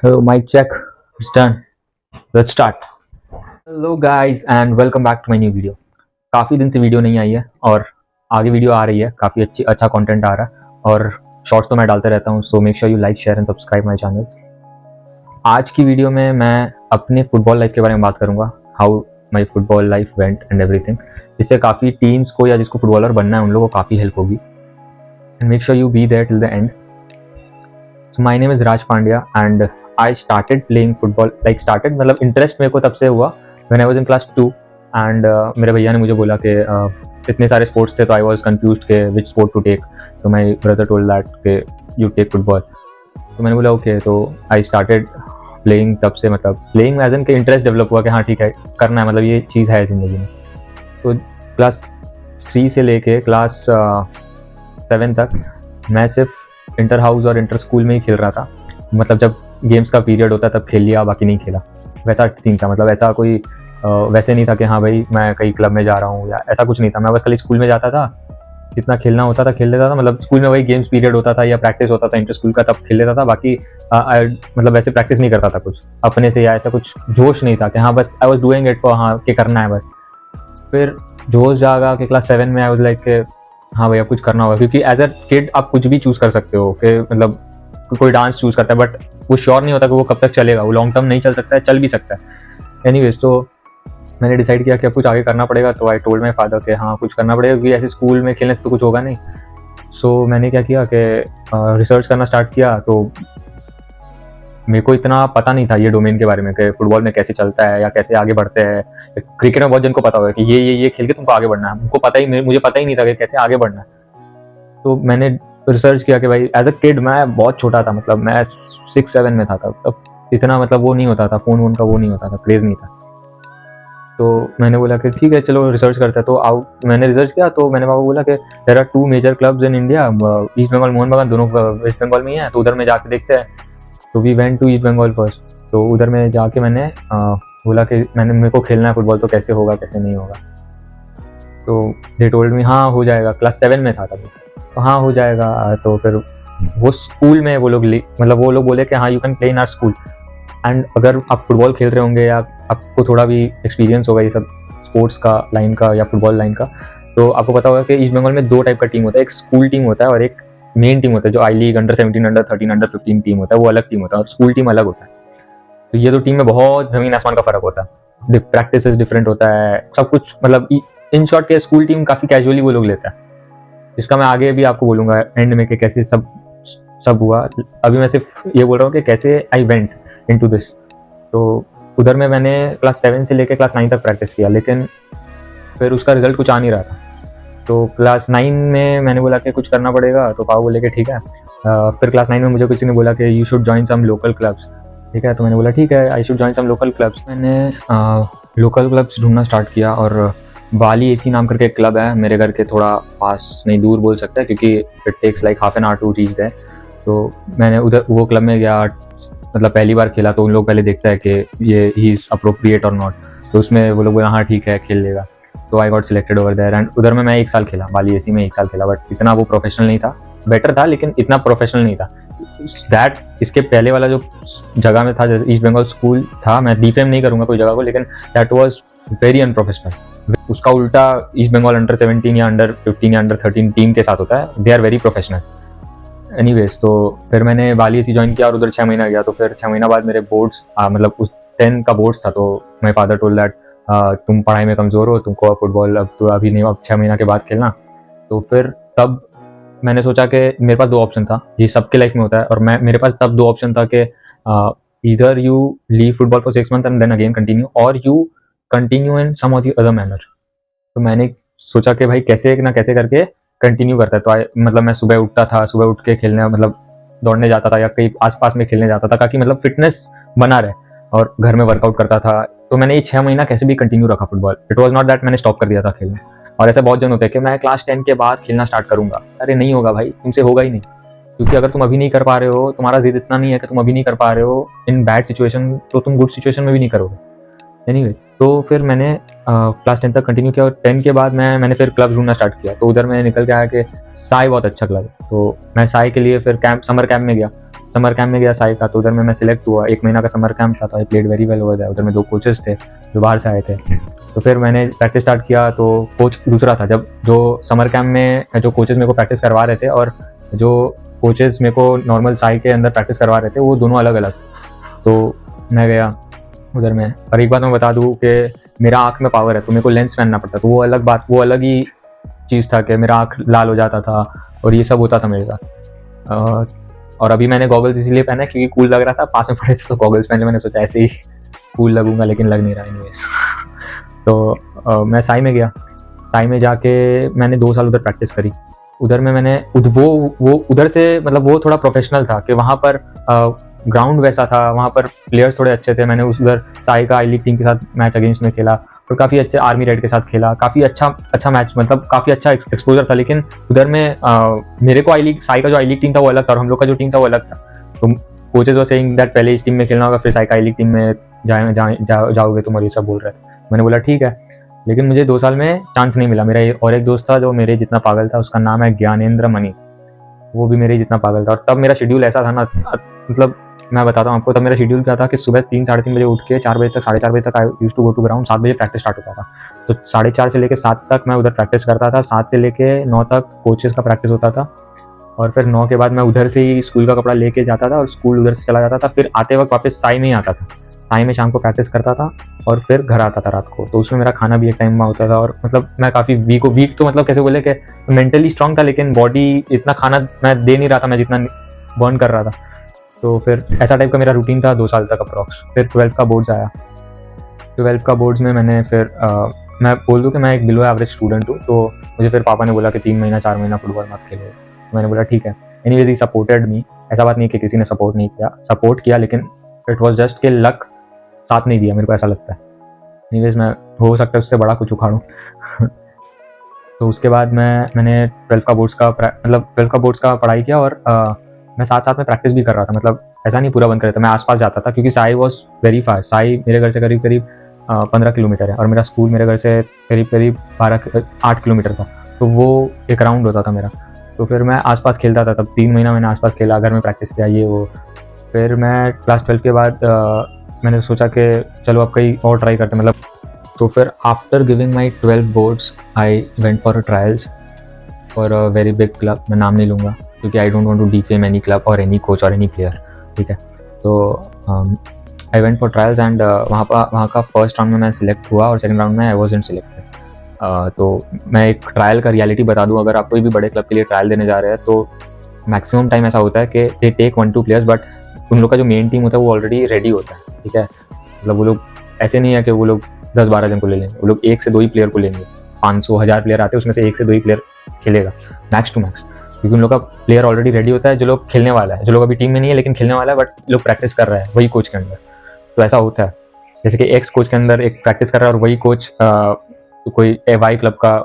Hello, mic check. It's done. Let's start. Hello guys and welcome back to my new video. काफ़ी दिन से video नहीं आई है और आगे वीडियो आ रही है, काफ़ी अच्छा कंटेंट आ रहा है और शॉर्ट्स तो मैं डालते रहता हूँ, so make sure you like share and subscribe my channel. आज की वीडियो में मैं अपने फुटबॉल लाइफ के बारे में बात करूँगा, how my football life went and everything. इससे काफ़ी टीन्स को या जिसको फुटबॉलर बनना है उन लोगों को काफ़ी हेल्प होगी and make sure you be there till the end. So my name is Raj Pandya and I started playing football, मतलब इंटरेस्ट मेरे को तब से हुआ when I was in class 2 and मेरे भैया ने मुझे बोला कि इतने सारे स्पोर्ट्स थे तो आई वाज कंफ्यूज्ड के विच स्पोर्ट टू टेक। तो माय ब्रदर टोल्ड दैट के यू टेक फुटबॉल। तो मैंने बोला ओके, तो आई स्टार्टेड प्लेइंग। तब से मतलब प्लेइंग एज एन के इंटरेस्ट डेवलप हुआ कि हाँ ठीक है करना है, मतलब ये चीज़ है ज़िंदगी में। तो क्लास 3 से लेके क्लास 7 तक मैं सिर्फ इंटर हाउस और इंटर स्कूल में ही खेल रहा था। मतलब जब गेम्स का पीरियड होता तब खेल लिया, बाकी नहीं खेला, वैसा सीन था। मतलब ऐसा कोई वैसे नहीं था कि हाँ भाई मैं कहीं क्लब में जा रहा हूँ या ऐसा कुछ नहीं था। मैं बस खाली स्कूल में जाता था, जितना खेलना होता था खेल लेता था। मतलब स्कूल में वही गेम्स पीरियड होता था या प्रैक्टिस होता था इंटर स्कूल का, तब खेल लेता था। बाकी मतलब वैसे प्रैक्टिस नहीं करता था कुछ अपने से, या ऐसा कुछ जोश नहीं था कि हाँ बस I was doing it for हाँ कि करना है बस। फिर जोश जागा कि क्लास 7 में आई वाज लाइक हाँ भैया कुछ करना होगा, क्योंकि एज अ किड आप कुछ भी चूज़ कर सकते हो कि मतलब कोई डांस चूज़ करता है बट वो श्योर नहीं होता कि वो कब तक चलेगा, वो लॉन्ग टर्म नहीं चल सकता है, चल भी सकता है। एनीवेज, तो मैंने डिसाइड किया कि अब कुछ आगे करना पड़ेगा। तो आई टोल्ड माई फादर कि हाँ कुछ करना पड़ेगा, क्योंकि ऐसे स्कूल में खेलने से तो कुछ होगा नहीं। सो मैंने क्या किया कि रिसर्च करना स्टार्ट किया। तो मेरे को इतना पता नहीं था ये डोमेन के बारे में कि फुटबॉल में कैसे चलता है या कैसे आगे बढ़ते हैं। क्रिकेट में बहुत जन को पता होगा कि ये खेल के तुमको आगे बढ़ना है, मुझे पता ही नहीं था कि कैसे आगे बढ़ना है। तो मैंने रिसर्च किया कि भाई एज अ किड मैं बहुत छोटा था, मतलब मैं 6-7 में था तब इतना मतलब वो नहीं होता था, फ़ोन का वो नहीं होता था, क्रेज़ नहीं था। तो मैंने बोला कि ठीक है चलो रिसर्च करते हैं। तो मैंने रिसर्च किया तो मैंने बाबा बोला कि there are 2 major clubs in India, East Bengal, Mohun Bagan, दोनों वेस्ट बंगाल में ही है, तो उधर में जाके देखते हैं। तो we went to East Bengal first. तो उधर में जाके मैंने बोला कि मेरे को खेलना है फुटबॉल, तो कैसे होगा कैसे नहीं होगा। तो दे टोल्ड मी हाँ हो जाएगा। क्लास 7 में था तभी, तो हाँ हो जाएगा। तो फिर वो स्कूल में वो लोग बोले कि हाँ you can play in our school and अगर आप फुटबॉल खेल रहे होंगे या आपको थोड़ा भी एक्सपीरियंस होगा ये सब स्पोर्ट्स का लाइन का या फुटबॉल लाइन का, तो आपको पता होगा कि ईस्ट बंगाल में 2 टाइप का टीम होता है। एक स्कूल टीम होता है और एक मेन टीम होता है, जो I League under 17, under 13, under 15 team होता है, वो अलग टीम होता है और स्कूल टीम अलग होता है। तो ये 2 टीम में बहुत ज़मीन आसमान का फ़र्क होता है, प्रैक्टिस डिफरेंट होता है, सब कुछ। मतलब इन शॉर्ट के स्कूल टीम काफ़ी कैजुअली वो लोग लेता है, जिसका मैं आगे भी आपको बोलूँगा एंड में कि कैसे सब हुआ। अभी मैं सिर्फ ये बोल रहा हूँ कि कैसे आई वेंट इनटू दिस। तो उधर में मैंने क्लास 7 से लेकर क्लास 9 तक प्रैक्टिस किया, लेकिन फिर उसका रिजल्ट कुछ आ नहीं रहा था। तो क्लास 9 में मैंने बोला कि कुछ करना पड़ेगा, तो पापा बोले कि ठीक है। फिर क्लास 9 में मुझे किसी ने बोला कि you should join some local clubs, ठीक है। तो मैंने बोला ठीक है I should join some local clubs. मैंने लोकल क्लब्स ढूंढना स्टार्ट किया और बाली एसी नाम करके एक क्लब है मेरे घर के थोड़ा पास, नहीं दूर बोल सकता है, क्योंकि it takes like half an hour to reach there. तो मैंने उधर वो क्लब में गया, मतलब पहली बार खेला। तो उन लोग पहले देखता है कि ये ही इज़ अप्रोप्रिएट और नॉट, तो उसमें वो लोग बोला हाँ ठीक है खेल लेगा। तो I got selected over there and उधर में मैं 1 साल खेला, बाली एसी में 1 साल खेला। बट इतना वो प्रोफेशनल नहीं था, बेटर था लेकिन इतना प्रोफेशनल नहीं था। इसके पहले वाला जो जगह में था ईस्ट बंगाल स्कूल था, मैं डिफेम नहीं करूँगा कोई जगह को, लेकिन दैट वॉज वेरी अनप्रोफेशनल। उसका उल्टा ईस्ट बंगाल अंडर 17 या अंडर 15 या अंडर 13 टीम के साथ होता है, they are very professional. Anyways, तो फिर मैंने बाली एसी ज्वाइन किया और उधर 6 महीना गया। तो फिर 6 महीना बाद मेरे बोर्ड्स मतलब उस 10 का बोर्ड्स था। तो माय फादर टोल्ड दैट तुम पढ़ाई में कमज़ोर हो, तुमको फुटबॉल अब तो अभी नहीं, अब 6 महीना के बाद खेलना। तो फिर तब मैंने सोचा कि मेरे पास 2 ऑप्शन था, ये सबके लाइफ में होता है, और मेरे पास तब 2 ऑप्शन था कि either you leave football for 6 month and then again continue, और you continue in some of the other manner. तो मैंने सोचा कि भाई कैसे ना कैसे करके कंटिन्यू करता है। तो मतलब मैं सुबह उठता था, सुबह उठ के खेलने, मतलब दौड़ने जाता था या कहीं आसपास में खेलने जाता था, ताकि मतलब फिटनेस बना रहे, और घर में वर्कआउट करता था। तो मैंने ये 6 महीना कैसे भी कंटिन्यू रखा football. It was not that मैंने स्टॉप कर दिया था खेलना। और ऐसे बहुत जन होते हैं कि मैं क्लास 10 के बाद खेलना स्टार्ट करूंगा। अरे नहीं होगा भाई, तुमसे होगा ही नहीं, क्योंकि अगर तुम अभी नहीं कर पा रहे हो, तुम्हारा जिद इतना नहीं है कि तुम अभी नहीं कर पा रहे हो इन बैड सिचुएशन, तो तुम गुड सिचुएशन में भी नहीं करोगे। एनीवे, तो फिर मैंने क्लास 10 तक कंटिन्यू किया और 10 के बाद मैंने फिर क्लब ढूंढना स्टार्ट किया। तो उधर मैं निकल के आया कि साई बहुत अच्छा क्लब है। तो मैं साई के लिए फिर समर कैंप में गया। समर कैंप में गया साई का, तो उधर में मैं सिलेक्ट हुआ। 1 महीना का समर कैंप था, तो I played very well over there. उधर में 2 कोचेस थे जो बाहर से आए थे। तो फिर मैंने प्रैक्टिस स्टार्ट किया, तो कोच दूसरा था। जब जो समर कैंप में जो कोचेस मेरे को प्रैक्टिस करवा रहे थे और जो कोचेस मेरे को नॉर्मल साई के अंदर प्रैक्टिस करवा रहे थे, वो दोनों अलग अलग। तो मैं गया उधर में, और एक बात मैं बता दूँ कि मेरा आँख में पावर है, तो मेरे को लेंस पहनना पड़ता, तो वो अलग बात, वो अलग ही चीज़ था कि मेरा आँख लाल हो जाता था और ये सब होता था मेरे साथ। और अभी मैंने गॉगल्स इसीलिए पहना क्योंकि कूल लग रहा था, पास में पड़े थे तो गॉगल्स पहन, मैंने सोचा ऐसे ही कूल लगूंगा, लेकिन लग नहीं रहा एनीवेज। तो मैं साई में गया। साई में जाके मैंने 2 साल उधर प्रैक्टिस करी। उधर में मैंने वो उधर से, मतलब वो थोड़ा प्रोफेशनल था कि वहाँ पर ग्राउंड वैसा था, वहाँ पर प्लेयर्स थोड़े अच्छे थे। मैंने उधर साई का आई लीग टीम के साथ मैच अगेंस्ट में खेला और काफ़ी अच्छे आर्मी रेड के साथ खेला, काफ़ी अच्छा मैच, मतलब काफ़ी अच्छा एक्सपोजर था। लेकिन उधर में मेरे को आई लीग, साई का जो आई लीग टीम था वो अलग था और हम लोग का जो टीम था वो अलग था। तो कोचेज वर सेइंग दैट पहले इस टीम में खेलना होगा, फिर साई का आई लीग टीम में जाओगे तुम, और ये सब बोल रहे थे। मैंने बोला ठीक है, लेकिन मुझे 2 साल में चांस नहीं मिला। मेरा और एक दोस्त था जो मेरे जितना पागल था, उसका नाम है ज्ञानेंद्र मणि, वो भी मेरे जितना पागल था। और तब मेरा शेड्यूल ऐसा था ना, मतलब मैं बताता हूँ आपको, तब मेरा शेड्यूल क्या था कि सुबह 3 साढ़े 3 बजे उठ के 4 बजे तक, 4:30 बजे तक I used to go to ground. 7 बजे प्रैक्टिस स्टार्ट होता था, तो 4:30 से लेकर 7 तक मैं उधर प्रैक्टिस करता था। 7 से लेकर 9 तक कोचेस का प्रैक्टिस होता था, और फिर 9 के बाद मैं उधर से ही स्कूल का कपड़ा लेके जाता था और स्कूल उधर से चला जाता था। फिर आते वक्त वापस साई में ही आता था। साई में शाम को प्रैक्टिस करता था और फिर घर आता था रात को। तो उसमें मेरा खाना भी एक टाइम में होता था, और मतलब मैं काफ़ी वीक तो मतलब कैसे बोले कि मेंटली स्ट्रांग था, लेकिन बॉडी इतना खाना मैं दे नहीं रहा था मैं जितना बर्न कर रहा था। तो फिर ऐसा टाइप का मेरा रूटीन था 2 साल तक अप्रॉक्स। फिर 12th का बोर्ड्स आया। 12th का बोर्ड्स में मैंने फिर मैं बोल दूँ कि मैं एक बिलो एवरेज स्टूडेंट हूँ। तो मुझे फिर पापा ने बोला कि 3 महीना 4 महीना फुटबॉल मत खेलो। मैंने बोला ठीक है। एनीवेज ही सपोर्टेड मी, ऐसा बात नहीं कि किसी ने सपोर्ट नहीं किया, सपोर्ट किया, लेकिन इट वॉज जस्ट के लक साथ नहीं दिया, मेरे को ऐसा लगता है। एनीवेज मैं हो सकता है उससे बड़ा कुछ उखाड़ूँ। तो उसके बाद मैंने 12th का बोर्ड्स का मतलब 12th का बोर्ड्स का पढ़ाई किया, और मैं साथ साथ में प्रैक्टिस भी कर रहा था। मतलब ऐसा नहीं पूरा बंद कर रहा था, मैं आसपास जाता था क्योंकि Sai was very fast. Sai मेरे घर से करीब करीब 15 किलोमीटर है, और मेरा स्कूल मेरे घर से करीब करीब 8 किलोमीटर था। तो वो एक राउंड होता था मेरा। तो फिर मैं आसपास खेलता था। तब 3 महीना मैंने आसपास खेला, घर में प्रैक्टिस किया, ये वो। फिर मैं क्लास 12 के बाद मैंने सोचा कि चलो अब कहीं और ट्राई करते, मतलब। तो फिर after giving my 12 boards I went for trials for a very big club. मैं नाम नहीं लूँगा क्योंकि I don't want to defame any club और एनी कोच और एनी प्लेयर, ठीक है। तो आई वेंट फॉर ट्रायल्स एंड वहाँ का फर्स्ट राउंड में मैं सिलेक्ट हुआ, और सेकंड राउंड में आई वाज़न्ट सिलेक्टेड। तो मैं एक ट्रायल का रियलिटी बता दूँ, अगर आप कोई भी बड़े क्लब के लिए ट्रायल देने जा रहे हैं तो मैक्सिमम टाइम ऐसा होता है कि दे टेक 1-2 प्लेयर्स, बट उन लोग का जो मेन टीम होता है वो ऑलरेडी रेडी होता है, ठीक है। मतलब वो लोग ऐसे नहीं है कि वो लोग 10-12 जन को ले लेंगे, वो लोग 1 से 2 ही प्लेयर को लेंगे। 500-1000 प्लेयर आते हैं, उसमें से 1 से 2 ही प्लेयर खेलेगा मैक्स टू मैक्स, क्योंकि उन लोग का प्लेयर ऑलरेडी रेडी होता है। जो लोग खेलने वाला है, जो लोग अभी टीम में नहीं है लेकिन खेलने वाला है, बट लोग प्रैक्टिस कर रहा है वही कोच के अंदर। तो ऐसा होता है जैसे कि एक्स कोच के अंदर एक प्रैक्टिस कर रहा है और वही कोच कोई वाई क्लब का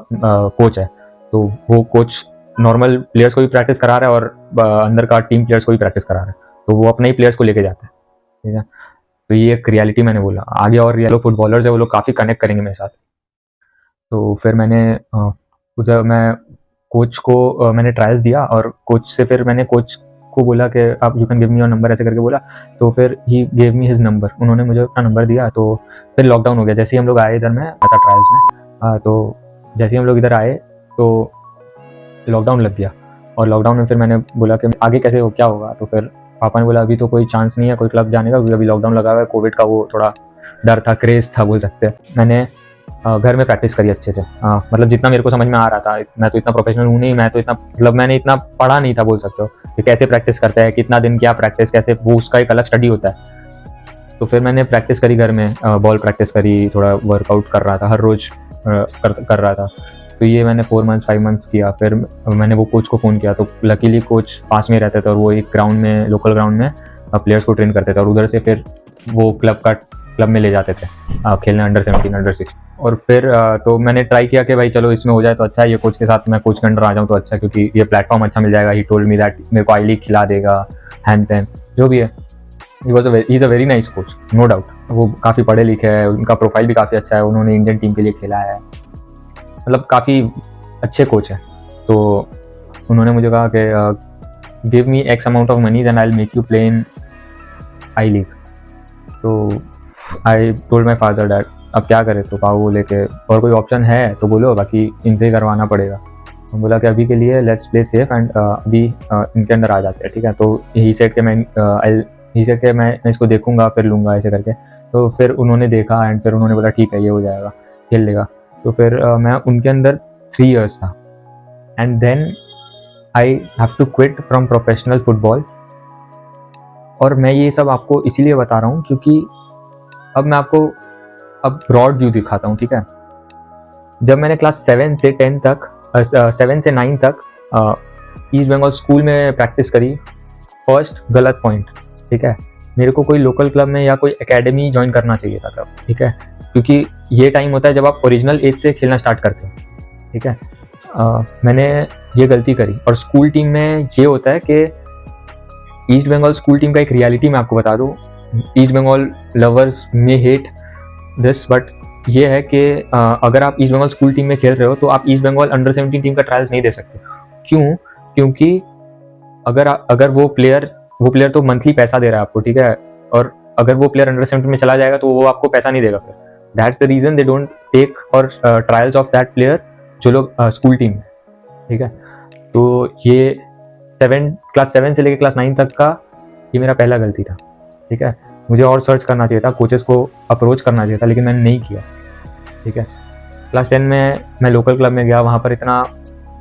कोच है, तो वो कोच नॉर्मल प्लेयर्स को भी प्रैक्टिस करा रहा है और अंदर का टीम प्लेयर्स को भी प्रैक्टिस करा रहा है, तो वो अपने ही प्लेयर्स को लेके जाता है, ठीक है। तो ये एक रियलिटी मैंने बोला। आगे और ये लोग फुटबॉलर्स है, वो लोग काफ़ी कनेक्ट करेंगे मेरे साथ। तो फिर मैंने उधर मैं कोच को मैंने ट्रायल्स दिया, और कोच से फिर मैंने कोच को बोला कि आप you can give me your number, ऐसे करके बोला। तो फिर he gave me his number, उन्होंने मुझे अपना नंबर दिया। तो फिर लॉकडाउन हो गया। जैसे ही हम लोग आए इधर, में आता ट्रायल्स में, तो जैसे ही हम लोग इधर आए तो लॉकडाउन लग गया। और लॉकडाउन में फिर मैंने बोला कि आगे कैसे हो, क्या होगा। तो फिर पापा ने बोला अभी तो कोई चांस नहीं है कोई क्लब जाने का, क्योंकि अभी लॉकडाउन लगा हुआ है। कोविड का वो थोड़ा डर था, क्रेज था बोल सकते हैं। मैंने घर में प्रैक्टिस करी अच्छे से, मतलब जितना मेरे को समझ में आ रहा था। मैं तो इतना प्रोफेशनल हूँ नहीं, मैं तो इतना, मतलब मैंने इतना पढ़ा नहीं था बोल सकते हो कि कैसे प्रैक्टिस करते हैं, कितना दिन क्या प्रैक्टिस, कैसे, वो उसका एक अलग स्टडी होता है। तो फिर मैंने प्रैक्टिस करी घर में, बॉल प्रैक्टिस करी, थोड़ा वर्कआउट कर रहा था हर रोज़, कर रहा था। तो ये मैंने 4 मंथ्स 5 मंथ्स किया। फिर मैंने वो कोच को फ़ोन किया, तो लकीली कोच पास में रहते थे और वो एक ग्राउंड में, लोकल ग्राउंड में प्लेयर्स को ट्रेन करते थे, और उधर से फिर वो क्लब में ले जाते थे खेलने, अंडर 17 अंडर 6। और फिर तो मैंने ट्राई किया कि भाई चलो इसमें हो जाए तो अच्छा है, ये कोच के साथ मैं कोच के अंडर आ जाऊँ तो अच्छा है, क्योंकि ये प्लेटफॉर्म अच्छा मिल जाएगा। ही टोल्ड मी दैट मेरे को आई लीग खिला देगा, हैंड दैन जो भी है। He is a very nice coach, no doubt. वो काफ़ी पढ़े लिखे हैं, उनका प्रोफाइल भी काफ़ी अच्छा है, उन्होंने इंडियन टीम के लिए खेला है, मतलब काफ़ी अच्छे कोच हैं। तो उन्होंने मुझे कहा कि give me X amount of money then I will make you play in I League. तो I told my father dad अब क्या करें, तो कहा वो लेके और कोई ऑप्शन है तो बोलो, बाकी इनसे ही करवाना पड़ेगा। तो बोला कि अभी के लिए लेट्स प्ले सेफ एंड अभी इनके अंदर आ जाते हैं, ठीक है। तो ही सेड कि मैं इसको देखूंगा फिर लूँगा ऐसे करके। तो फिर उन्होंने देखा एंड फिर उन्होंने बोला ठीक है ये हो जाएगा, खेल लेगा। तो फिर मैं उनके अंदर 3 years था and then I have to quit from professional football. और मैं ये सब आपको इसीलिए बता रहा हूँ क्योंकि अब मैं आपको अब ब्रॉड व्यू दिखाता हूँ, ठीक है। जब मैंने क्लास 7 से 10 तक 7 से 9 तक ईस्ट बंगाल स्कूल में प्रैक्टिस करी, फर्स्ट गलत पॉइंट, ठीक है। मेरे को कोई लोकल क्लब में या कोई एकेडमी ज्वाइन करना चाहिए था तब, ठीक है, क्योंकि ये टाइम होता है जब आप ओरिजिनल एज से खेलना स्टार्ट करते हो, ठीक है। मैंने ये गलती करी। और स्कूल टीम में ये होता है कि ईस्ट बंगाल स्कूल टीम का एक रियलिटी मैं आपको बता दूँ, ईस्ट बंगाल लवर्स में हेट दिस, बट ये है कि अगर आप ईस्ट बंगाल स्कूल टीम में खेल रहे हो तो आप ईस्ट बंगाल अंडर 17 टीम का ट्रायल्स नहीं दे सकते। क्यों? क्योंकि अगर वो प्लेयर तो मंथली पैसा दे रहा है आपको, ठीक है, और अगर वो प्लेयर अंडर 17 में चला जाएगा तो वो आपको पैसा नहीं देगा फिर। That's the reason they don't take और ट्रायल्स ऑफ दैट प्लेयर जो लोग स्कूल टीम में, ठीक है। तो ये क्लास 7 से लेकर क्लास 9 तक का ये मेरा पहला गलती था, ठीक है। मुझे और सर्च करना चाहिए था, कोचेस को अप्रोच करना चाहिए था, लेकिन मैंने नहीं किया, ठीक है। क्लास 10 में मैं लोकल क्लब में गया, वहाँ पर इतना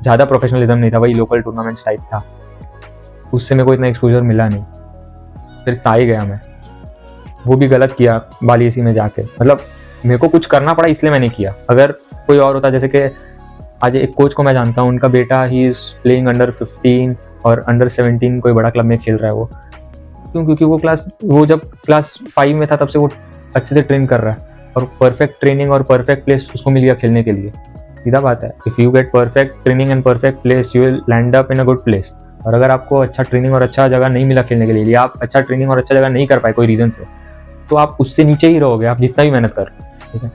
ज़्यादा प्रोफेशनलिज्म नहीं था, वही लोकल टूर्नामेंट टाइप था, उससे मेरे को इतना एक्सपोजर मिला नहीं। फिर साई गया मैं, वो भी गलत किया बालीसी में जाके, मतलब मेरे को कुछ करना पड़ा इसलिए मैंने किया। अगर कोई और होता, जैसे कि आज एक कोच को मैं जानता हूँ, उनका बेटा ही इज़ प्लेइंग अंडर 15 और अंडर 17 कोई बड़ा क्लब में खेल रहा है वो। क्यों? क्योंकि वो जब क्लास 5 में था तब से वो अच्छे से ट्रेन कर रहा है और परफेक्ट ट्रेनिंग और परफेक्ट प्लेस उसको मिल गया खेलने के लिए। सीधा बात है, if you gate perfect training and perfect place you will land up in a good place. और अगर आपको अच्छा ट्रेनिंग और अच्छा जगह नहीं मिला खेलने के लिए, या आप अच्छा ट्रेनिंग और अच्छा जगह नहीं कर पाए कोई रीज़न से, तो आप उससे नीचे ही रहोगे, आप जितना भी मेहनत कर, ठीक है।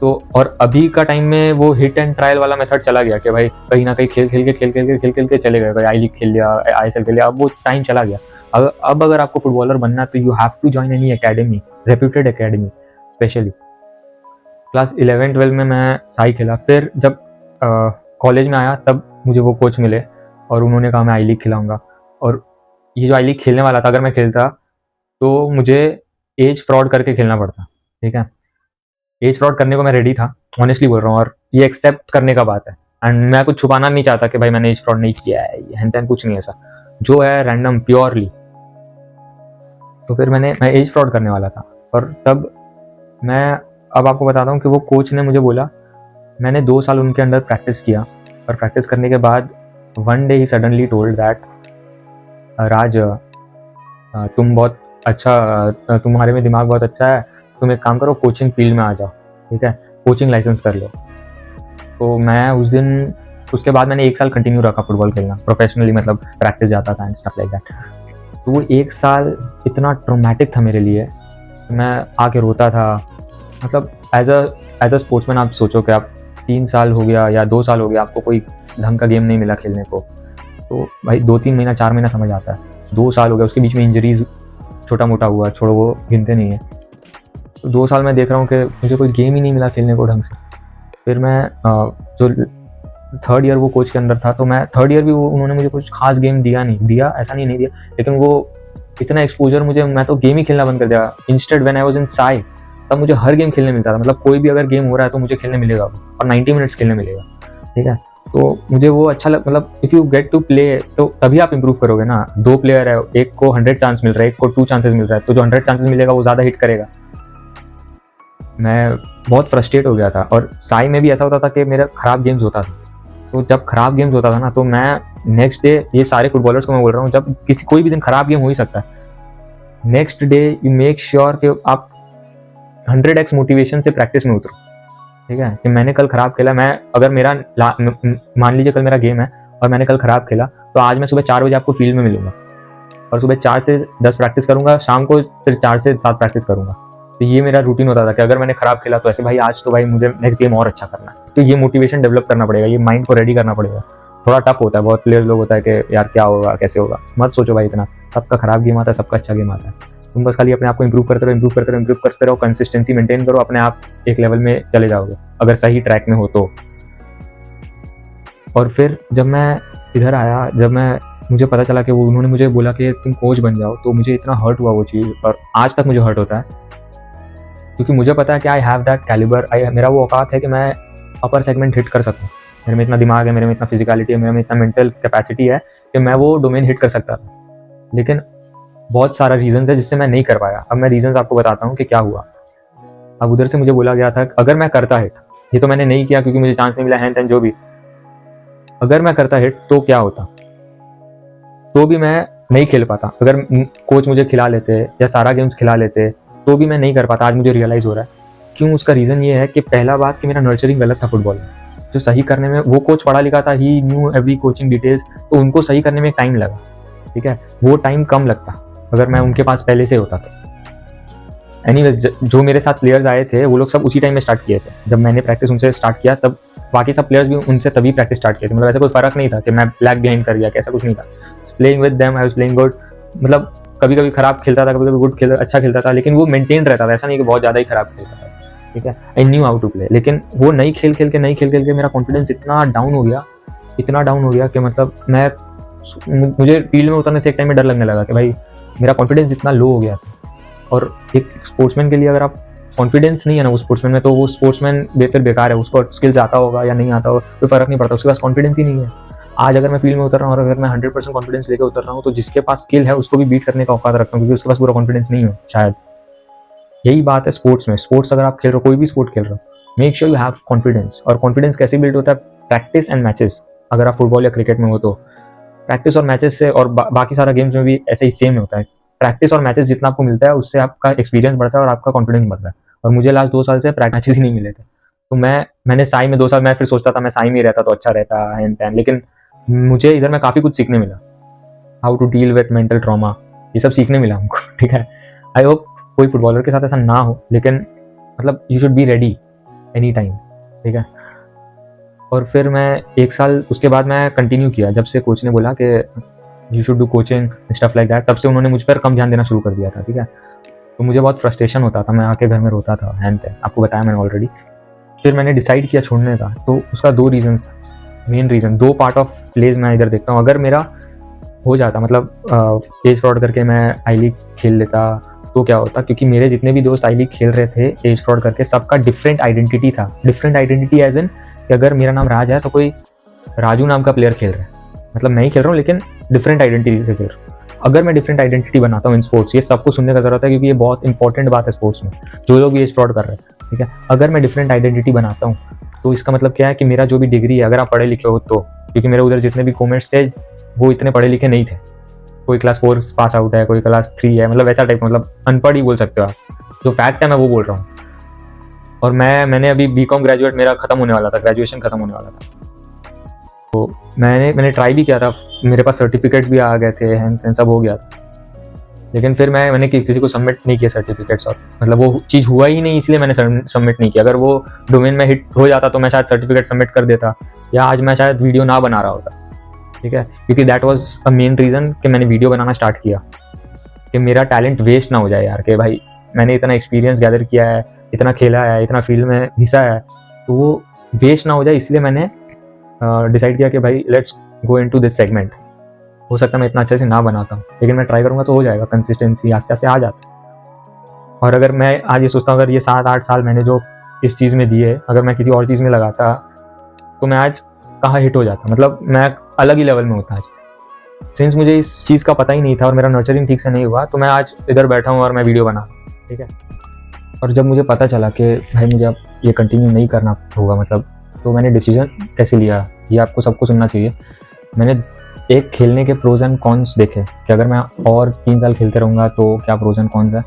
तो और अभी का टाइम में वो हिट एंड ट्रायल वाला मेथड चला गया कि भाई कहीं ना कहीं खेल के चले गए, भाई आई लीग खेल लिया, ISL खेल लिया, अब वो टाइम चला गया। अब अगर आपको फुटबॉलर बनना है तो you have to join any academy, reputed academy. Specially class 11-12 में मैं साई खेला, फिर जब कॉलेज में आया तब मुझे वो कोच मिले और उन्होंने कहा मैं आई लीग खिलाऊंगा। और ये जो आई लीग खेलने वाला था, अगर मैं खेलता तो मुझे एज फ्रॉड करके खेलना पड़ता, ठीक है। एज फ्रॉड करने को मैं रेडी था, ऑनेस्टली बोल रहा हूँ, और ये एक्सेप्ट करने का बात है। एंड मैं कुछ छुपाना नहीं चाहता कि भाई मैंने एज फ्रॉड नहीं किया है, हैन तैन कुछ नहीं, ऐसा जो है रैंडम प्योरली। तो फिर मैं एज फ्रॉड करने वाला था। और तब मैं अब आपको बताता हूँ कि वो कोच ने मुझे बोला, मैंने 2 साल उनके अंडर प्रैक्टिस किया, और प्रैक्टिस करने के बाद वन डे ही सडनली टोल्ड दैट राज तुम बहुत अच्छा, तुम्हारे में दिमाग बहुत अच्छा है, तुम एक काम करो कोचिंग फील्ड में आ जाओ, ठीक है, कोचिंग लाइसेंस कर लो। तो मैं उसके बाद मैंने 1 साल कंटिन्यू रखा फुटबॉल खेलना प्रोफेशनली, मतलब प्रैक्टिस जाता था एंड स्टफ लाइक दैट। तो वो 1 साल इतना ट्रॉमेटिक था मेरे लिए, मैं आके रोता था। मतलब एज अ स्पोर्ट्समैन आप सोचो कि आप 3 साल हो गया या 2 साल हो गया, आपको कोई ढंग का गेम नहीं मिला खेलने को, तो भाई 2-3 महीना 4 महीना समझ आता है। 2 साल हो गया, उसके बीच में इंजरीज छोटा मोटा हुआ, छोड़ो वो गिनते नहीं है। तो 2 साल मैं देख रहा हूँ कि मुझे कोई गेम ही नहीं मिला खेलने को ढंग से। फिर मैं जो 3rd ईयर वो कोच के अंदर था, तो मैं 3rd ईयर भी उन्होंने मुझे कुछ खास गेम दिया, ऐसा नहीं दिया, लेकिन वो इतना एक्सपोजर मुझे, मैं तो गेम ही खेलना बंद कर दिया। इंस्टेड व्हेन आई वाज इन साई, तब मुझे हर गेम खेलने मिलता था, मतलब कोई भी अगर गेम हो रहा है तो मुझे खेलने मिलेगा और 90 मिनट्स खेलने मिलेगा, ठीक है। तो मुझे वो अच्छा मतलब if you get to play तो तभी आप इंप्रूव करोगे ना। 2 प्लेयर है, एक को 100 चांस मिल रहा है, एक को 2 चांसेस मिल रहा है, तो जो 100 चांसेस मिलेगा वो ज़्यादा हिट करेगा। मैं बहुत फ्रस्ट्रेट हो गया था। और साई में भी ऐसा होता था कि मेरा ख़राब गेम्स होता था, तो जब ख़राब गेम्स होता था ना, तो मैं नेक्स्ट डे, ये सारे फुटबॉलर्स को मैं बोल रहा हूँ, जब कोई भी दिन ख़राब गेम हो ही सकता है, next day you make sure कि आप 100x मोटिवेशन से प्रैक्टिस में उतरो, ठीक है। कि मैंने कल ख़राब खेला, मैं अगर मेरा मान लीजिए कल मेरा गेम है और मैंने कल ख़राब खेला, तो आज मैं सुबह 4 बजे आपको फील्ड में मिलूंगा और सुबह 4 से 10 प्रैक्टिस करूंगा, शाम को फिर 4 से 7 प्रैक्टिस करूंगा। तो ये मेरा रूटीन होता था कि अगर मैंने ख़राब खेला तो ऐसे भाई आज तो भाई मुझे नेक्स्ट गेम और अच्छा करना है। तो ये मोटिवेशन डेवलप करना पड़ेगा, ये माइंड को रेडी करना पड़ेगा। थोड़ा टफ होता है, बहुत प्लेयर लोग होता है कि यार क्या होगा कैसे होगा, मत सोचो भाई इतना, सबका खराब गेम आता है, सबका अच्छा गेम आता है। तुम बस खाली अपने आप को इंप्रूव करते रहो, इंप्रूव करते रहो, इंप्रूव करते रहो, कंसिस्टेंसी मेंटेन करो, अपने आप एक लेवल में चले जाओगे अगर सही ट्रैक में हो तो। और फिर जब मैं इधर आया, जब मैं मुझे पता चला कि वो उन्होंने मुझे बोला कि तुम कोच बन जाओ, तो मुझे इतना हर्ट हुआ वो चीज़, और आज तक मुझे हर्ट होता है, क्योंकि मुझे पता है कि आई हैव दैट कैलिबर, मेरा वो औकात है कि मैं अपर सेगमेंट हिट कर सकूँ। मेरे में इतना दिमाग है, मेरे में इतना फिजिकलिटी है, मेरे में इतना मेंटल कैपेसिटी है कि मैं वो डोमेन हिट कर सकता था। लेकिन बहुत सारा रीज़न है जिससे मैं नहीं कर पाया। अब मैं रीज़न आपको बताता हूँ कि क्या हुआ। अब उधर से मुझे बोला गया था अगर मैं करता हिट, ये तो मैंने नहीं किया क्योंकि मुझे चांस नहीं मिला, हैन तैन जो भी, अगर मैं करता हिट तो क्या होता, तो भी मैं नहीं खेल पाता। अगर कोच मुझे खिला लेते या सारा गेम्स खिला लेते तो भी मैं नहीं कर पाता। आज मुझे रियलाइज़ हो रहा है क्यों। उसका रीज़न ये है कि पहला बात कि मेरा नर्चरिंग गलत था फुटबॉल में, जो सही करने में, वो कोच पढ़ा लिखा था, ही न्यू एवरी कोचिंग डिटेल्स, तो उनको सही करने में टाइम लगा, ठीक है, वो टाइम कम लगता अगर मैं उनके पास पहले से होता तो। एनीवेज, जो मेरे साथ प्लेयर्स आए थे वो लोग सब उसी टाइम में स्टार्ट किए थे, जब मैंने प्रैक्टिस उनसे स्टार्ट किया तब बाकी सब प्लेयर्स भी उनसे तभी प्रैक्टिस स्टार्ट किए थे। मतलब ऐसा कोई फर्क नहीं था कि मैं लैग बिहाइंड कर गया, ऐसा कुछ नहीं था। Playing with them I was playing good, मतलब कभी कभी खराब खेलता था, कभी कभी गुड खेल अच्छा खेलता था, लेकिन वो मेंटेन रहता था, ऐसा नहीं कि बहुत ज़्यादा ही खराब खेलता था, ठीक है। I knew how to play. लेकिन वो नहीं खेल खेल के मेरा कॉन्फिडेंस इतना डाउन हो गया, इतना डाउन हो गया कि मतलब मुझे फील्ड में उतरने से एक टाइम में डर लगने लगा कि भाई मेरा कॉन्फिडेंस इतना लो हो गया था। और एक स्पोर्ट्समैन के लिए अगर आप कॉन्फिडेंस नहीं है ना वो स्पोर्ट्समैन में, तो वो स्पोर्ट्समैन फिर बेकार है। उसको स्किल्स आता होगा या नहीं आता होगा कोई फर्क नहीं पड़ता, उसके पास कॉन्फिडेंस ही नहीं है। आज अगर मैं फील्ड में उतर रहा हूँ और अगर मैं 100% कॉन्फिडेंस लेकर उतर रहा हूँ, तो जिसके पास स्किल है उसको भी बीट करने का औकात रखता हूँ, क्योंकि उसके पास पूरा कॉन्फिडेंस नहीं है शायद। यही बात है स्पोर्ट्स में। स्पोर्ट्स अगर आप खेल रहे हो, कोई भी स्पोर्ट खेल रहे हो, make sure you have confidence. और कॉन्फिडेंस कैसे बिल्ड होता है? Practice and matches. अगर आप फुटबॉल या क्रिकेट में हो तो प्रैक्टिस और मैचेस से, और बाकी सारा गेम्स में भी ऐसे ही सेम होता है। प्रैक्टिस और मैचेस जितना आपको मिलता है उससे आपका एक्सपीरियंस बढ़ता है और आपका कॉन्फिडेंस बढ़ता है। और मुझे लास्ट 2 साल से मैचेस ही नहीं मिले थे, तो मैंने साई में 2 साल मैं फिर सोचता था मैं साई में रहता तो अच्छा रहता हैन तैन, लेकिन मुझे इधर में काफ़ी कुछ सीखने मिला। How to deal with mental trauma, ये सब सीखने मिला हमको, ठीक है। आई होप कोई फुटबॉलर के साथ ऐसा ना हो, लेकिन मतलब you should be ready any time, ठीक है। और फिर मैं 1 साल उसके बाद मैं कंटिन्यू किया, जब से कोच ने बोला कि you should do coaching stuff like that, तब से उन्होंने मुझ पर कम ध्यान देना शुरू कर दिया था, ठीक है। तो मुझे बहुत फ्रस्ट्रेशन होता था, मैं आके घर में रोता था, हैन तैन, आपको बताया मैंने ऑलरेडी। फिर मैंने डिसाइड किया छोड़ने का, तो उसका 2 रीज़न था। Main reason, 2 part of plays मैं इधर देखता हूँ। अगर मेरा हो जाता, मतलब एज फ्रॉड करके मैं आई लीग खेल लेता तो क्या होता, क्योंकि मेरे जितने भी दोस्त आई लीग खेल रहे थे एज फ्रॉड करके, सबका डिफरेंट आइडेंटिटी था। डिफरेंट आइडेंटिटी एज इन कि अगर मेरा नाम राज है तो कोई राजू नाम का प्लेयर खेल रहा है, मतलब मैं ही खेल रहा हूँ लेकिन डिफरेंट आइडेंटिटी से खेल रहा हूँ। अगर मैं डिफरेंट आइडेंटिटी बनाता हूँ इन स्पोर्ट्स, ये सबको सुनने का जरूरत है क्योंकि ये बहुत इंपॉर्टेंट बात है स्पोर्ट्स में, जो लोग भी एज फ्रॉड कर रहे हैं, ठीक है। अगर मैं डिफरेंट आइडेंटिटी बनाता हूँ तो इसका मतलब क्या है कि मेरा जो भी डिग्री है, अगर आप पढ़े लिखे हो तो, क्योंकि मेरे उधर जितने भी कॉमेट्स थे वो इतने पढ़े लिखे नहीं थे, कोई क्लास 4 पास आउट है, कोई क्लास 3 है, मतलब वैसा टाइप, मतलब अनपढ़ ही बोल सकते हो आप। जो फैक्ट है मैं वो बोल रहा हूँ। और मैंने अभी बीकॉम ग्रेजुएट मेरा खत्म होने वाला था, ग्रेजुएशन खत्म होने वाला था, तो मैंने ट्राई भी किया था, मेरे पास सर्टिफिकेट्स भी आ गए थे, हैंड सब हो गया था, लेकिन फिर मैंने किसी को सबमिट नहीं किया सर्टिफिकेट्स, और मतलब वो चीज़ हुआ ही नहीं, इसलिए मैंने सबमिट नहीं किया। अगर वो डोमेन में हिट हो जाता तो मैं शायद सर्टिफिकेट सबमिट कर देता, या आज मैं शायद वीडियो ना बना रहा होता, ठीक है। क्योंकि that was a main reason कि मैंने वीडियो बनाना स्टार्ट किया, कि मेरा टैलेंट वेस्ट ना हो जाए यार, कि भाई मैंने इतना एक्सपीरियंस गैदर किया है, इतना खेला है, इतना फील्ड में घिसा है, तो वो वेस्ट ना हो जाए, इसलिए मैंने डिसाइड किया कि भाई let's go into this segment. हो सकता है मैं इतना अच्छे से ना बनाता हूँ, लेकिन मैं ट्राई करूँगा तो हो जाएगा, कंसिस्टेंसी आस्ते आस्ते आ जाता है। और अगर मैं आज ये सोचता हूँ, अगर ये 7-8 साल मैंने जो इस चीज़ में दिए, अगर मैं किसी और चीज़ में लगाता तो मैं आज कहाँ हिट हो जाता, मतलब मैं अलग ही लेवल में होता आज। सिंस मुझे इस चीज़ का पता ही नहीं था और मेरा नर्चरिंग ठीक से नहीं हुआ, तो मैं आज इधर बैठा हूँ और मैं वीडियो बना रहा हूँ, ठीक है। और जब मुझे पता चला कि भाई मुझे अब ये कंटिन्यू नहीं करना होगा, मतलब, तो मैंने डिसीजन कैसे लिया, ये आपको सबको सुनना चाहिए। मैंने एक खेलने के प्रोज एंड कॉन्स देखे कि अगर मैं और 3 साल खेलते रहूँगा तो क्या प्रोज एंड कॉन्स है,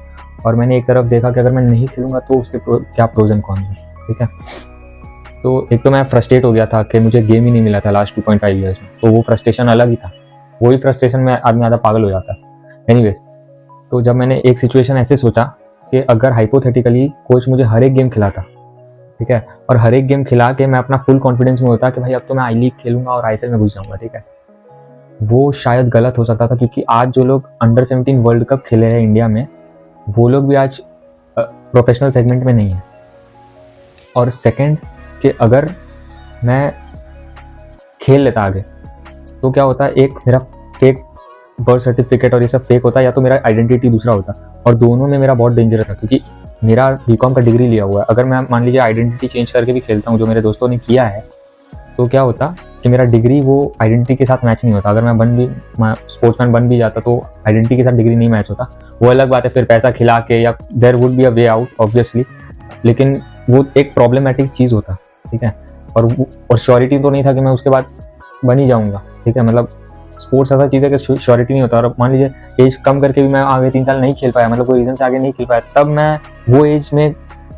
और मैंने एक तरफ देखा कि अगर मैं नहीं खेलूँगा तो उसके क्या प्रोज एंड कॉन्स है, ठीक है। तो एक तो मैं फ्रस्ट्रेट हो गया था कि मुझे गेम ही नहीं मिला था लास्ट 2.5 ईयर्स में, तो वो फ्रस्ट्रेशन अलग ही था, वही फ्रस्ट्रेशन में आदमी आधा पागल हो जाता है। एनीवेज, तो जब मैंने एक सिचुएशन ऐसे सोचा कि अगर हाइपोथेटिकली कोच मुझे हर एक गेम खिलाता ठीक है। और हर एक गेम खिला के मैं अपना फुल कॉन्फिडेंस में होता कि भाई अब तो मैं आई लीग खेलूंगा और आईएसएल में घुस जाऊंगा, ठीक है। वो शायद गलत हो सकता था, क्योंकि आज जो लोग अंडर 17 वर्ल्ड कप खेले हैं इंडिया में, वो लोग भी आज प्रोफेशनल सेगमेंट में नहीं है। और सेकंड कि अगर मैं खेल लेता आगे तो क्या होता है, एक मेरा फेक बर्थ सर्टिफिकेट और ये सब फेक होता, या तो मेरा आइडेंटिटी दूसरा होता, और दोनों में मेरा बहुत डेंजरस था, क्योंकि मेरा बीकॉम का डिग्री लिया हुआ है। अगर मैं मान लीजिए आइडेंटिटी चेंज करके भी खेलता हूँ, जो मेरे दोस्तों ने किया है, तो क्या होता कि मेरा डिग्री वो आइडेंटिटी के साथ मैच नहीं होता। अगर मैं स्पोर्ट्समैन बन भी जाता तो आइडेंटिटी के साथ डिग्री नहीं मैच होता। वो अलग बात है, फिर पैसा खिला के, या there would be a way out obviously, लेकिन वो एक प्रॉब्लमेटिक चीज़ होता, ठीक है। और श्योरिटी तो नहीं था कि मैं उसके बाद बन ही जाऊँगा, ठीक है। मतलब स्पोर्ट्स ऐसा चीज़ है कि श्योरिटी नहीं होता। और मान लीजिए एज कम करके भी मैं आगे 3 साल नहीं खेल पाया, मतलब कोई रीज़न से आगे नहीं खेल पाया, तब मैं वो एज में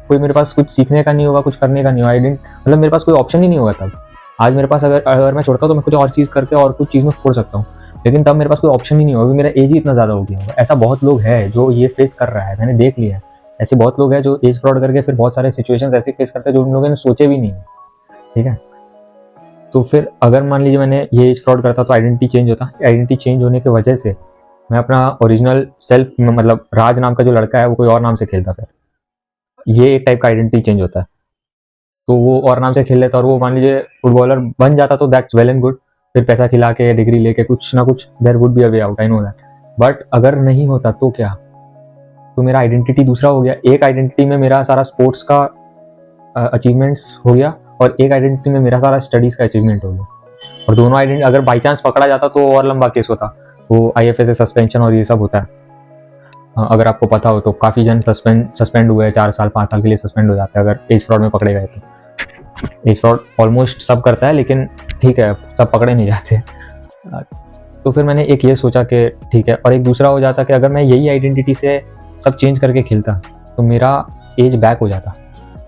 कोई मेरे पास कुछ सीखने का नहीं होगा, कुछ करने का नहीं होगा, मतलब मेरे पास कोई ऑप्शन ही नहीं होगा तब। आज मेरे पास अगर मैं छोड़ता हूँ तो मैं कुछ और चीज़ करके और कुछ चीज़ में छोड़ सकता हूँ, लेकिन तब मेरे पास कोई ऑप्शन ही नहीं होगा, क्योंकि मेरा एज ही इतना ज़्यादा हो गया होगा। ऐसा बहुत लोग हैं जो ये फेस कर रहा है, मैंने देख लिया है। ऐसे बहुत लोग हैं जो एज फ्रॉड करके फिर बहुत सारे सिचुएशंस ऐसे फेस करते हैं जो उन लोगों ने सोचे भी नहीं है, ठीक है। तो फिर अगर मान लीजिए मैंने ये एज फ्रॉड करता तो आइडेंटिटी चेंज होता। आइडेंटिटी चेंज होने की वजह से मैं अपना ओरिजिनल सेल्फ, मतलब राज नाम का जो लड़का है वो कोई और नाम से खेलता, फिर ये एक टाइप का आइडेंटिटी चेंज होता है। तो वो और नाम से खेल लेता, और वो मान लीजिए फुटबॉलर बन जाता तो दैट्स वेल एंड गुड, फिर पैसा खिला के डिग्री लेके कुछ ना कुछ there would be a way out, I know that. But अगर नहीं होता तो क्या, तो मेरा आइडेंटिटी दूसरा हो गया। एक आइडेंटिटी में मेरा सारा स्पोर्ट्स का अचीवमेंट्स हो गया, और एक आइडेंटिटी में मेरा सारा स्टडीज़ का अचीवमेंट हो गया। और दोनों आइडेंटिटी अगर बाई चांस पकड़ा जाता तो और लंबा केस होता, वो IFA से सस्पेंशन और ये सब होता है। अगर आपको पता हो तो काफ़ी जन सस्पेंड हुए, 4 साल 5 साल के लिए सस्पेंड हो जाते हैं अगर एज फ्रॉड में पकड़े गए तो। एज फ्रॉड ऑलमोस्ट सब करता है, लेकिन ठीक है, सब पकड़े नहीं जाते। तो फिर मैंने एक ये सोचा कि ठीक है, और एक दूसरा हो जाता कि अगर मैं यही आइडेंटिटी से सब चेंज करके खेलता तो मेरा एज बैक हो जाता,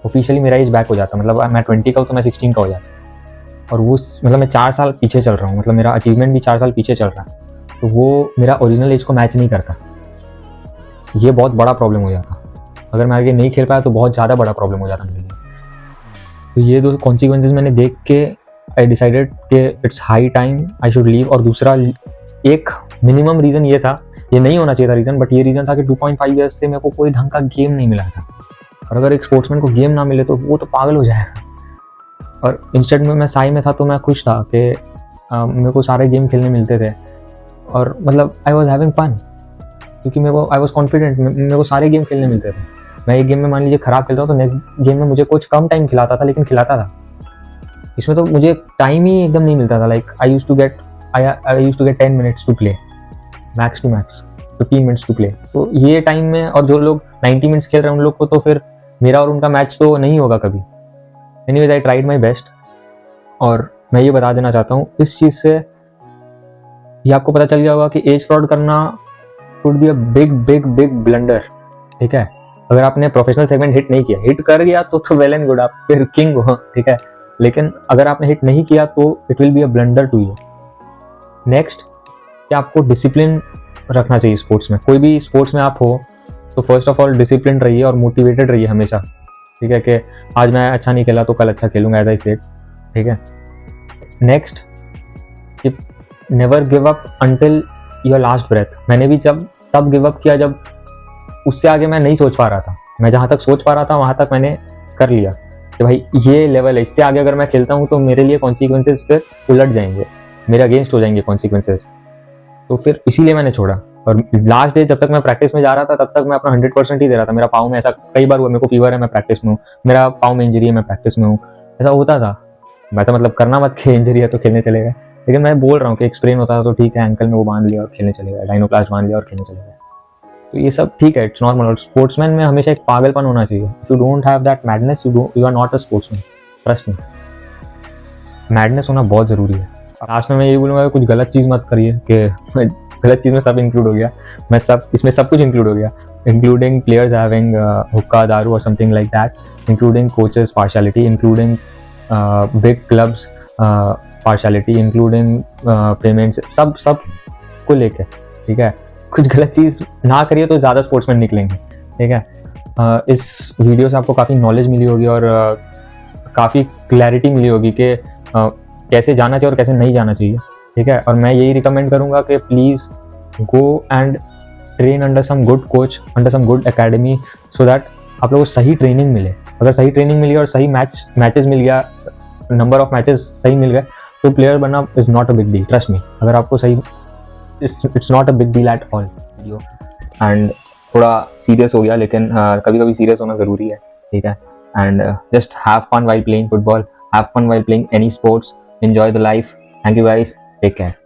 ऑफिशियली मेरा एज बैक हो जाता। मतलब मैं 20 का हूँ तो मैं 16 का हो जाता, और वो मतलब मैं 4 साल पीछे चल रहा हूँ, मतलब मेरा अचीवमेंट भी 4 साल पीछे चल रहा है, तो वो मेरा ओरिजिनल एज को मैच नहीं करता। ये बहुत बड़ा प्रॉब्लम हो जाता। अगर मैं आगे नहीं खेल पाया तो बहुत ज़्यादा बड़ा प्रॉब्लम हो जाता मेरे लिए। तो ये दो कॉन्सिक्वेंसेस मैंने देख के आई डिसाइडेड कि it's high time I should leave. और दूसरा एक मिनिमम रीज़न ये था, ये नहीं होना चाहिए था रीज़न, बट ये रीज़न था कि 2.5 ईयर्स से मेरे को कोई ढंग का गेम नहीं मिला था। और अगर एक स्पोर्ट्समैन को गेम ना मिले तो वो तो पागल हो जाएगा। और इंस्टेड में मैं साई में था तो मैं खुश था कि मेरे को सारे गेम खेलने मिलते थे, और मतलब आई वॉज हैविंग फन, क्योंकि मेरे को आई वॉज कॉन्फिडेंट, मेरे को सारे गेम खेलने मिलते थे। मैं एक गेम में मान लीजिए खराब खेलता हूँ तो नेक्स्ट गेम में मुझे कोच कम टाइम खिलाता था, लेकिन खिलाता था। इसमें तो मुझे टाइम ही एकदम नहीं मिलता था। Like I used to get 10 minutes to play, max to max 15 minutes to play. तो ये टाइम में, और जो लोग 90 मिनट्स खेल रहे हैं उन लोग को तो फिर मेरा और उनका मैच तो नहीं होगा कभी। Anyways I tried my best. और मैं ये बता देना चाहता हूँ इस चीज़ से, ये आपको पता चल गया होगा कि एज फ्रॉड करना would be a big big big blunder, ठीक है। अगर आपने प्रोफेशनल सेगमेंट हिट नहीं किया, हिट कर गया तो वेल एंड गुड, आप फिर किंग हो, ठीक है। लेकिन अगर आपने हिट नहीं किया तो it will be a blunder to you. Next, कि आपको डिसिप्लिन रखना चाहिए स्पोर्ट्स में। कोई भी स्पोर्ट्स में आप हो तो फर्स्ट ऑफ ऑल डिसिप्लिन रहिए और मोटिवेटेड रहिए हमेशा, ठीक है। कि आज मैं अच्छा नहीं खेला तो कल अच्छा खेलूंगा, एज आई सेड, ठीक है। नेक्स्ट, कि never give up until your last breath. मैंने भी तब गिव अप किया जब उससे आगे मैं नहीं सोच पा रहा था। मैं जहाँ तक सोच पा रहा था वहाँ तक मैंने कर लिया कि भाई ये लेवल है, इससे आगे अगर मैं खेलता हूँ तो मेरे लिए कॉन्सिक्वेंसेज फिर उलट जाएंगे, मेरे अगेंस्ट हो जाएंगे कॉन्सिक्वेंसेज। तो फिर इसीलिए मैंने छोड़ा। और लास्ट डे जब तक मैं प्रैक्टिस में जा रहा था तब तक मैं अपना 100% ही दे रहा था। मेरा पाँव में ऐसा कई बार हुआ, मेरे को फीवर है मैं प्रैक्टिस में हूँ, मेरा पाँव में इंजरी है मैं प्रैक्टिस में हूँ, ऐसा होता था। वैसा मतलब करना मत कि इंजरी है तो खेलने चले गए, लेकिन मैं बोल रहा हूँ कि एक्सप्रेन होता था तो ठीक है, एंकल में वो बांध लिया और खेलने चले गए, डाइनोप्लास्ट बांध लिया और खेलने चले गए, तो ये सब ठीक है, इट्स नॉर्मल। और स्पोर्ट्समैन में हमेशा एक पागलपन होना चाहिए। If you don't have that madness, you are not a sportsman, trust me. Madness होना बहुत ज़रूरी है। लास्ट में मैं ये बोलूँगा कि कुछ गलत चीज़ मत करिए, कि गलत चीज़ में सब इंक्लूड हो गया, इसमें सब कुछ इंक्लूड हो गया, इंक्लूडिंग प्लेयर्स हैविंग हुक्का दारू और something like that, including coaches partiality, including big clubs partiality, including payments, सब को लेके, ठीक है। कुछ गलत चीज़ ना करिए तो ज़्यादा स्पोर्ट्समैन निकलेंगे, ठीक है। इस वीडियो से आपको काफ़ी नॉलेज मिली होगी, और काफ़ी क्लैरिटी मिली होगी कि कैसे जाना चाहिए और कैसे नहीं जाना चाहिए, ठीक है। और मैं यही रिकमेंड करूँगा कि please go and train under some good coach, under some good academy, so that आप लोगों को सही ट्रेनिंग मिले। अगर सही ट्रेनिंग मिली और सही मैचेस मिल गया, नंबर ऑफ मैचेस सही मिल गए, तो प्लेयर बनना is not a big deal, trust me. अगर आपको सही, it's not a big deal at all video. And थोड़ा सीरियस हो गया, लेकिन कभी कभी सीरियस होना ज़रूरी है, ठीक है। And just have fun while playing football, have fun while playing any sports, enjoy the life. Thank you guys, take care.